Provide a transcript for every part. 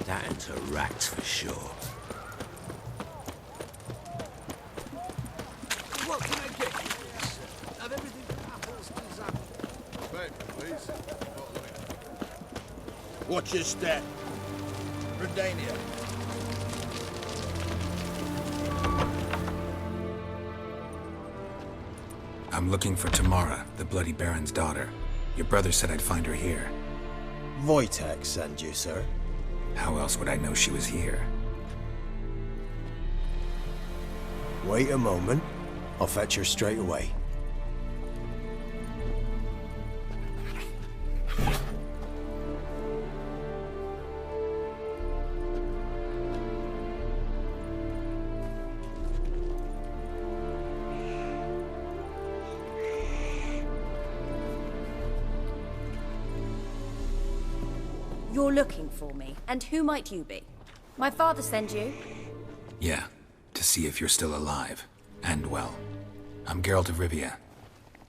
That into rats for sure. What can I get you, please? Have everything from apples to apples. Bacon, please. Watch your step. Redania. I'm looking for Tamara, the Bloody Baron's daughter. Your brother said I'd find her here. Wojtek sent you, sir. How else would I know she was here? Wait a moment. I'll fetch her straight away. You're looking for me, and who might you be? My father sent you? Yeah, to see if you're still alive. And well. I'm Geralt of Rivia.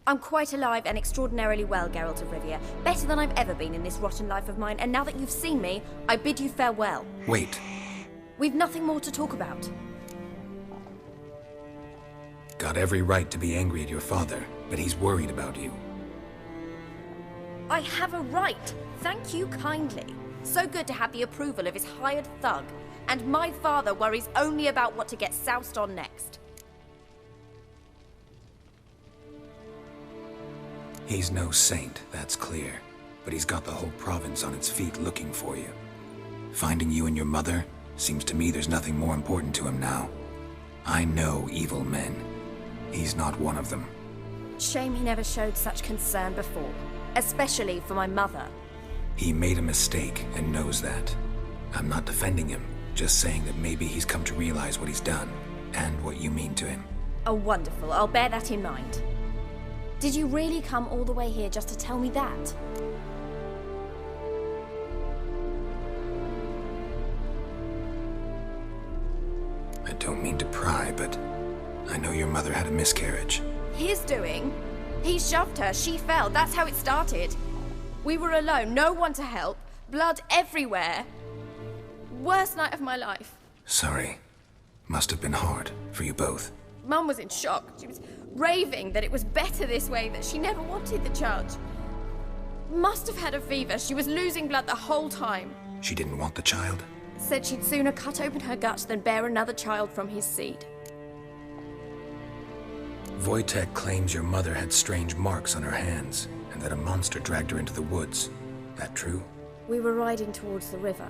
I'm quite alive and extraordinarily well, Geralt of Rivia. Better than I've ever been in this rotten life of mine, and now that you've seen me, I bid you farewell. Wait. We've nothing more to talk about. Got every right to be angry at your father, but he's worried about you. I have a right. Thank you kindly. So good to have the approval of his hired thug. And my father worries only about what to get soused on next. He's no saint, that's clear. But he's got the whole province on its feet looking for you. Finding you and your mother, seems to me there's nothing more important to him now. I know evil men. He's not one of them. Shame he never showed such concern before. Especially for my mother. He made a mistake and knows that. I'm not defending him, just saying that maybe he's come to realize what he's done, and what you mean to him. Oh, wonderful. I'll bear that in mind. Did you really come all the way here just to tell me that? I don't mean to pry, but I know your mother had a miscarriage. His doing? He shoved her, she fell, that's how it started. We were alone, no one to help, blood everywhere. Worst night of my life. Sorry. Must have been hard for you both. Mum was in shock. She was raving that it was better this way, that she never wanted the child. Must have had a fever. She was losing blood the whole time. She didn't want the child? Said she'd sooner cut open her guts than bear another child from his seed. Wojtek claims your mother had strange marks on her hands, and that a monster dragged her into the woods. That true? We were riding towards the river.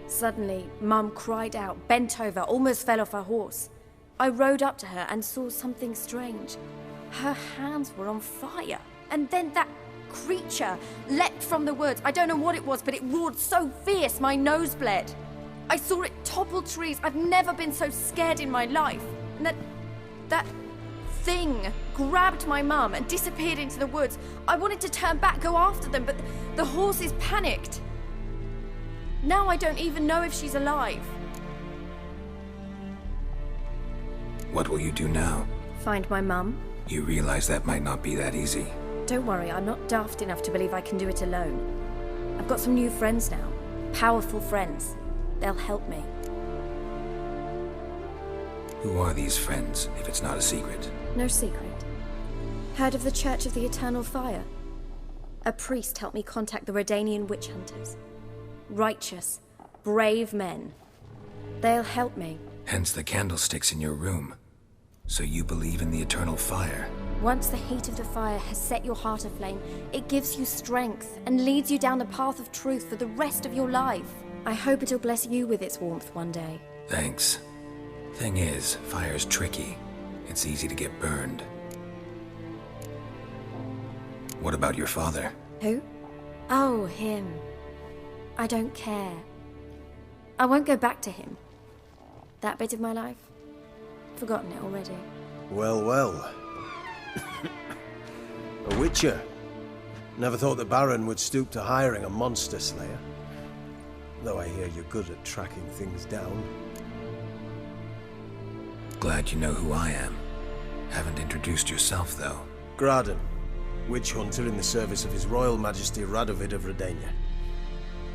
Suddenly, Mum cried out, bent over, almost fell off her horse. I rode up to her and saw something strange. Her hands were on fire. And then that creature leapt from the woods. I don't know what it was, but it roared so fierce my nose bled. I saw it topple trees. I've never been so scared in my life. And that thing grabbed my mum and disappeared into the woods. I wanted to turn back, go after them, but the horses panicked. Now I don't even know if she's alive. What will you do now? Find my mum. You realize that might not be that easy. Don't worry, I'm not daft enough to believe I can do it alone. I've got some new friends now. Powerful friends. They'll help me. Who are these friends, if it's not a secret? No secret. Heard of the Church of the Eternal Fire? A priest helped me contact the Redanian witch hunters. Righteous, brave men. They'll help me. Hence the candlesticks in your room. So you believe in the eternal fire? Once the heat of the fire has set your heart aflame, it gives you strength and leads you down the path of truth for the rest of your life. I hope it'll bless you with its warmth one day. Thanks. Thing is, fire's tricky. It's easy to get burned. What about your father? Who? Oh, him. I don't care. I won't go back to him. That bit of my life? Forgotten it already. Well, well. A witcher. Never thought the Baron would stoop to hiring a monster slayer. Though I hear you're good at tracking things down. Glad you know who I am. Haven't introduced yourself, though. Graden, witch hunter in the service of His Royal Majesty Radovid of Redania.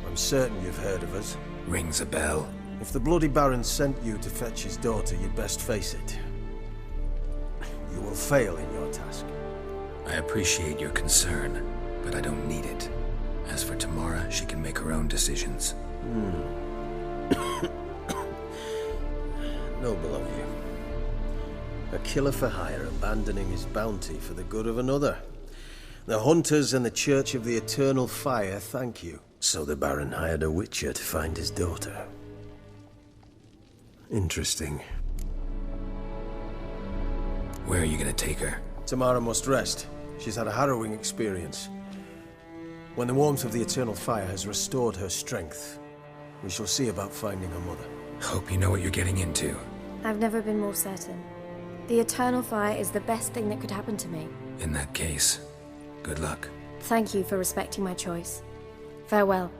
I'm certain you've heard of us. Rings a bell. If the Bloody Baron sent you to fetch his daughter, you'd best face it. You will fail in your task. I appreciate your concern, but I don't need it. As for Tamara, she can make her own decisions. Noble of you. A killer for hire abandoning his bounty for the good of another. The hunters and the Church of the Eternal Fire thank you. So the Baron hired a witcher to find his daughter. Interesting. Where are you gonna take her? Tamara must rest. She's had a harrowing experience. When the warmth of the Eternal Fire has restored her strength, we shall see about finding her mother. Hope you know what you're getting into. I've never been more certain. The Eternal Fire is the best thing that could happen to me. In that case, good luck. Thank you for respecting my choice. Farewell.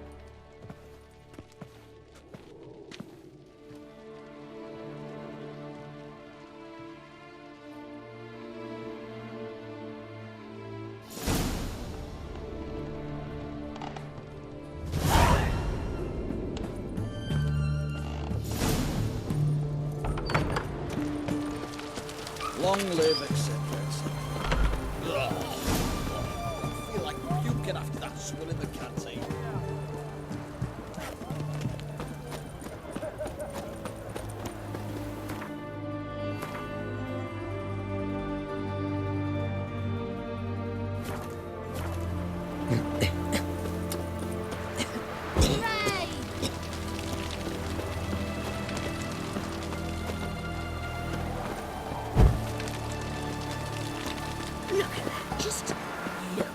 Long live, etc. I feel like puking after that swill in the canteen. Look at that, just look.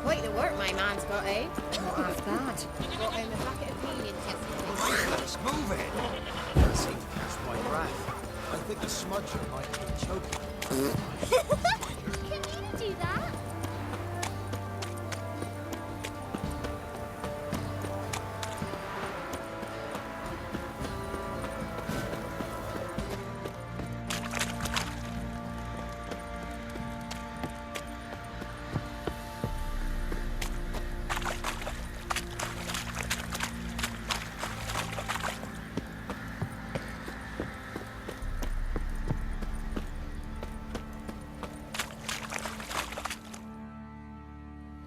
Quite the work my man's got, eh? Not half bad. Got him a bucket of peas yesterday. Let's move it. That seems to catch my breath. I think the smudger might be choking. Can you do that?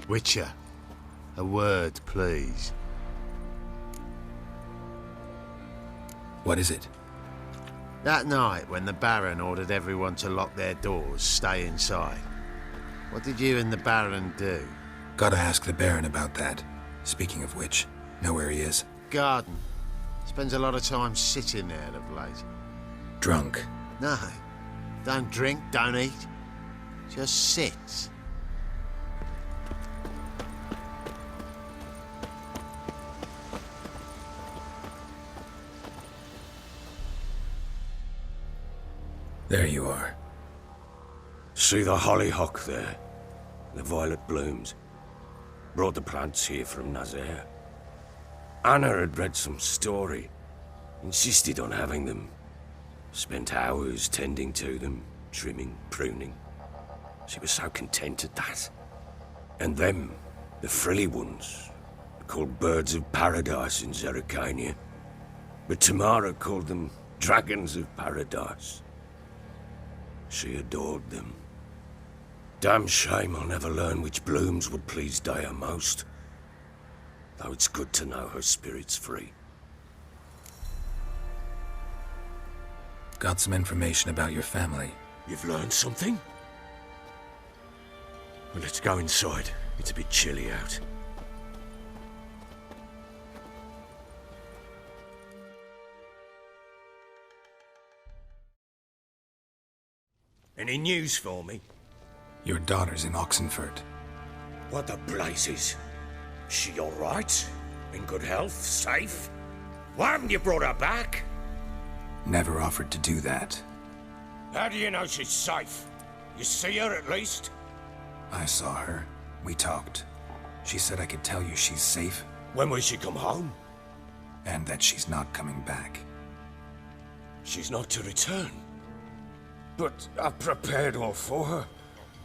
Witcher, a word, please. What is it? That night when the Baron ordered everyone to lock their doors, stay inside, what did you and the Baron do? Gotta ask the Baron about that. Speaking of which, know where he is? Garden. Spends a lot of time sitting there of late. Drunk. No, don't drink, don't eat. Just sits. There you are. See the hollyhock there? The violet blooms. Brought the plants here from Nazaire. Anna had read some story. Insisted on having them. Spent hours tending to them, trimming, pruning. She was so content at that. And them, the frilly ones, called birds of paradise in Zerrikania. But Tamara called them dragons of paradise. She adored them. Damn shame I'll never learn which blooms would please Dea most. Though it's good to know her spirit's free. Got some information about your family. You've learned something? Well, let's go inside. It's a bit chilly out. Any news for me? Your daughter's in Oxenfurt. What the blazes? She all right? In good health? Safe? Why haven't you brought her back? Never offered to do that. How do you know she's safe? You see her at least? I saw her. We talked. She said I could tell you she's safe. When will she come home? And that she's not coming back. She's not to return. But I've prepared all for her.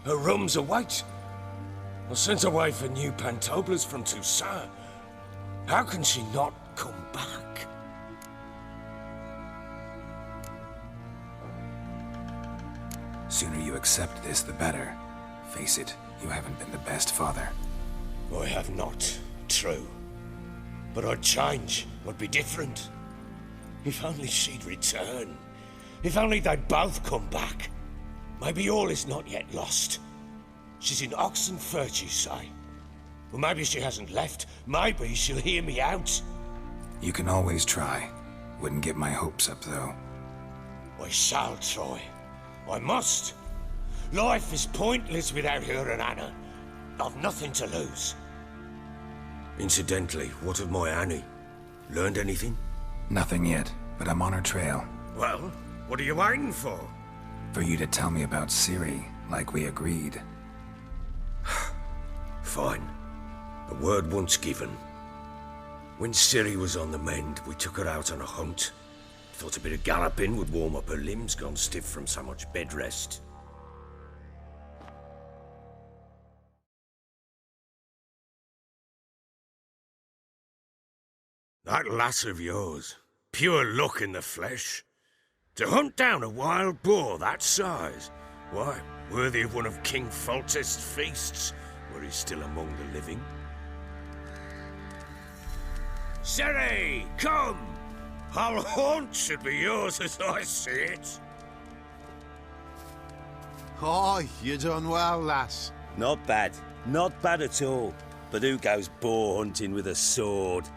Her rooms await. I sent away for new pantoblas from Toussaint. How can she not come back? Sooner you accept this, the better. Face it, you haven't been the best father. I have not, true. But I'd change, I'd be different. If only she'd return. If only they'd both come back. Maybe all is not yet lost. She's in OXENFURT, you say? Well, maybe she hasn't left. Maybe she'll hear me out. You can always try. Wouldn't get my hopes up, though. I shall try. I must. Life is pointless without her and Anna. I've nothing to lose. Incidentally, what of my Annie? Learned anything? Nothing yet, but I'm on her trail. Well, what are you waiting for? For you to tell me about Ciri, like we agreed. Fine. A word once given. When Ciri was on the mend, we took her out on a hunt. Thought a bit of galloping would warm up her limbs, gone stiff from so much bed rest. That lass of yours, pure luck in the flesh. To hunt down a wild boar that size, why, worthy of one of King Foltest's feasts, were he still among the living. Ciri, come! Whole haunt should be yours as I see it. Oh, you done well, lass. Not bad. Not bad at all. But who goes boar hunting with a sword?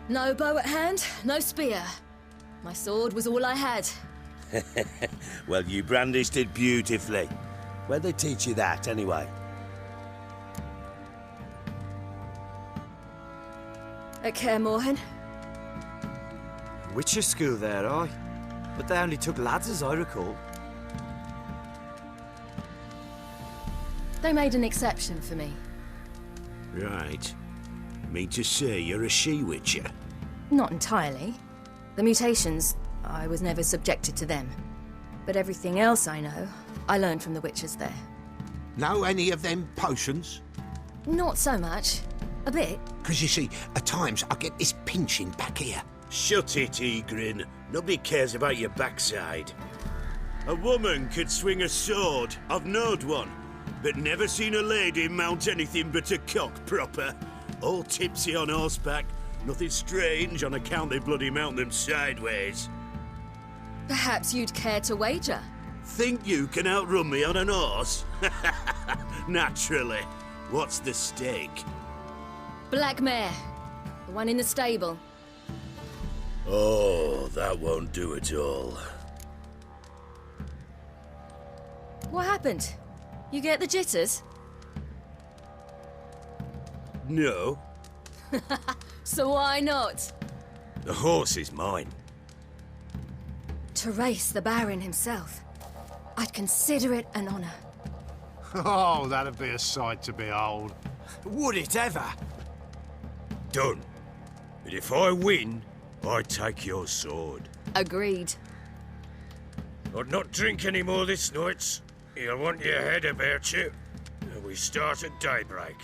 No bow at hand, no spear. My sword was all I had. Well, you brandished it beautifully. Where'd they teach you that, anyway? At Kaer Morhen. Witcher school there, aye. But they only took lads, as I recall. They made an exception for me. Right. Mean to say you're a she-witcher? Not entirely. The mutations, I was never subjected to them. But everything else I know, I learned from the witches there. Know any of them potions? Not so much. A bit. Because you see, at times I get this pinching back here. Shut it, Egrin. Nobody cares about your backside. A woman could swing a sword. I've knowed one. But never seen a lady mount anything but a cock proper. All tipsy on horseback. Nothing strange on account they bloody mount them sideways. Perhaps you'd care to wager? Think you can outrun me on an horse? Naturally. What's the stake? Black mare. The one in the stable. Oh, that won't do at all. What happened? You get the jitters? No. So why not? The horse is mine. To race the Baron himself. I'd consider it an honor. Oh, that'd be a sight to behold. Would it ever? Done. But if I win, I take your sword. Agreed. I'd not drink any more this night. You'll want your head about you. We start at daybreak.